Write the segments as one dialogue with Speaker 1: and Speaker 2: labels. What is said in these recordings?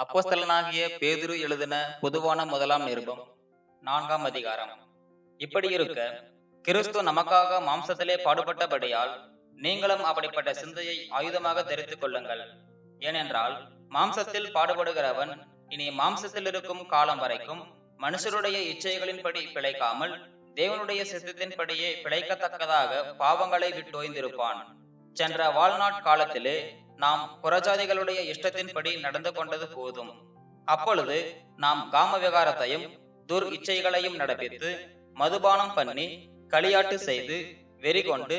Speaker 1: அப்போஸ்தலனாகிய பேதுரு எழுதின பொதுவான முதலாம் நிருபம் 4ஆம் அதிகாரம். இப்படி இருக்க, கிறிஸ்து நமக்காக மாம்சத்திலே பாடுபட்டபடியால் நீங்களும் அப்படிப்பட்ட சிந்தையை ஆயுதமாக தரித்துக் கொள்ளுங்கள். ஏனென்றால் மாம்சத்தில் பாடுபடுகிறவன் இனி மாம்சத்தில் இருக்கும் காலம் வரைக்கும் மனுஷருடைய இச்சைகளின்படி பிழைக்காமல் தேவனுடைய சித்தத்தின்படியே பிழைக்கத்தக்கதாக பாவங்களை விட்டோய்ந்திருப்பான். சென்ற வாழ்நாட் காலத்திலே நாம் புறஜாதிகளுடைய இஷ்டத்தின்படி நடந்து கொண்டது போதும். அப்பொழுது நாம் காம விகாரத்தையும் துர் இச்சைகளையும் நடப்பித்து மதுபானம் பண்ணி களியாட்டு செய்து வெறி கொண்டு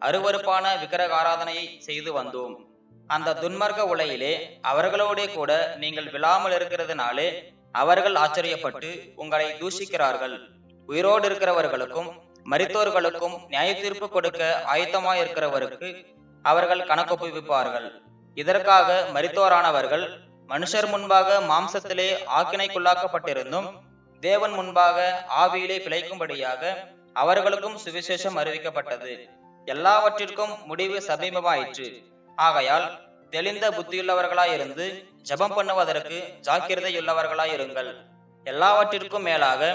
Speaker 1: அருவருப்பான விக்கிரகாராதனையை செய்து வந்தோம். அந்த துன்மார்க்க உலையிலே அவர்களோடே கூட நீங்கள் விழாமல் இருக்கிறதுனாலே அவர்கள் ஆச்சரியப்பட்டு உங்களை தூஷிக்கிறார்கள். உயிரோடு இருக்கிறவர்களுக்கும் மரித்தோர்களுக்கும் நியாய தீர்ப்பு கொடுக்க ஆயத்தமாயிருக்கிறவருக்கு அவர்கள் கணக்கொப்புவிப்பார்கள். இதற்காக மரித்தோரானவர்கள் மனுஷர் முன்பாக மாம்சத்திலே ஆக்கினைக்குள்ளாக்கப்பட்டிருந்தும் தேவன் முன்பாக ஆவியிலே பிழைக்கும்படியாக அவர்களுக்கும் சுவிசேஷம் அறிவிக்கப்பட்டது. எல்லாவற்றிற்கும் முடிவு சமீபமாயிற்று. ஆகையால் தெளிந்த புத்தியுள்ளவர்களாயிருந்து ஜெபம் பண்ணுவதற்கு ஜாக்கிரதையுள்ளவர்களாயிருங்கள். எல்லாவற்றிற்கும் மேலாக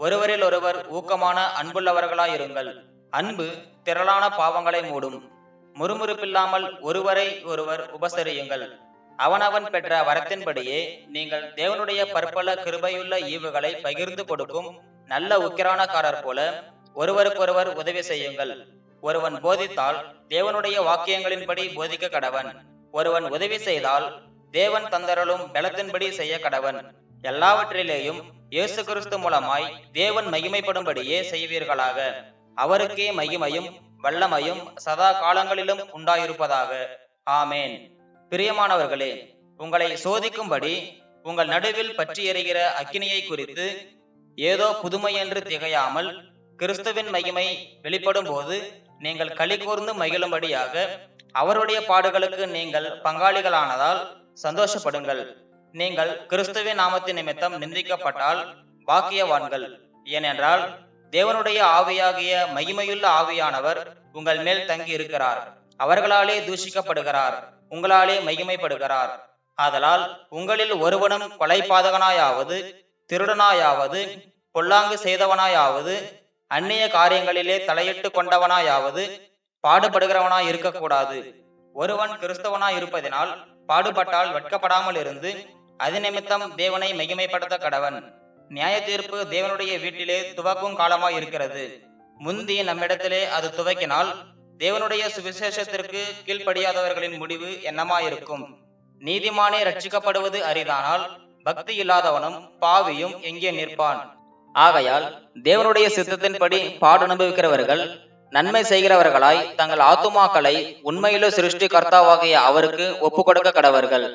Speaker 1: ஒருவரில் ஒருவர் ஊக்கமான அன்புள்ளவர்களாயிருங்கள். அன்பு திரளான பாவங்களை மூடும். முறுமுறுப்பில்லாமல் ஒருவரை ஒருவர் உபசரியுங்கள். அவனவன் பெற்ற வரத்தின்படியே நீங்கள் தேவனுடைய பற்பல கிருபையுள்ள ஈவுகளை பகிர்ந்து கொடுக்கும் நல்ல உக்கிரானக்காரர் போல ஒருவருக்கொருவர் உதவி செய்யுங்கள். ஒருவன் போதித்தால் தேவனுடைய வாக்கியங்களின்படி போதிக்க கடவன். ஒருவன் உதவி செய்தால் தேவன் தந்தரலும் பலத்தின்படி செய்ய கடவன். எல்லாவற்றிலேயும் இயேசு கிறிஸ்து மூலமாய் தேவன் மகிமைப்படும்படியே செய்வீர்களாக. அவருக்கே மகிமையும் வல்லமையும் சதா காலங்களிலும் உண்டாயிருப்பதாக. ஆமேன். பிரியமானவர்களே, உங்களை சோதிக்கும்படி உங்கள் நடுவில் பற்றி எறிகிற அக்கினியை குறித்து ஏதோ புதுமை என்று திகையாமல் கிறிஸ்துவின் மகிமை வெளிப்படும் போது நீங்கள் களி கூர்ந்து மகிழும்படியாக அவருடைய பாடுகளுக்கு நீங்கள் பங்காளிகளானதால் சந்தோஷப்படுங்கள். நீங்கள் கிறிஸ்துவின் நாமத்தின் நிமித்தம் நிந்திக்கப்பட்டால் பாக்கியவான்கள். ஏனென்றால் தேவனுடைய ஆவியாகிய மகிமையுள்ள ஆவியானவர் உங்கள் மேல் தங்கி இருக்கிறார். அவர்களாலே தூஷிக்கப்படுகிறார், உங்களாலே மகிமைப்படுகிறார். ஆதலால் உங்களில் ஒருவனும் கொலைபாதகனாயாவது, திருடனாயாவது, பொல்லாங்கு செய்தவனாயாவது, அந்நிய காரியங்களிலே தலையிட்டு கொண்டவனாயாவது பாடுபடுகிறவனாய் இருக்கக்கூடாது. ஒருவன் கிறிஸ்தவனாய் இருப்பதினால் பாடுபட்டால் வெட்கப்படாமல் இருந்து அது நிமித்தம் தேவனை மகிமைப்படுத்த கடவன். நியாய தீர்ப்பு தேவனுடைய வீட்டிலே துவக்கும் காலமாய் இருக்கிறது. முந்தி நம்மிடத்திலே அது துவக்கினால் தேவனுடைய சுவிசேஷத்திற்கு கீழ்ப்படியாதவர்களின் முடிவு என்னமாயிருக்கும்? நீதிமானே ரட்சிக்கப்படுவது அரிதானால் பக்தி இல்லாதவனும் பாவியும் எங்கே நிற்பான்? ஆகையால் தேவனுடைய சித்தத்தின்படி பாடு அனுபவிக்கிறவர்கள் நன்மை செய்கிறவர்களாய் தங்கள் ஆத்துமாக்களை உண்மையிலோ சிருஷ்டி கர்த்தாவாகிய அவருக்கு ஒப்புக்கொடுக்க கடவர்கள்.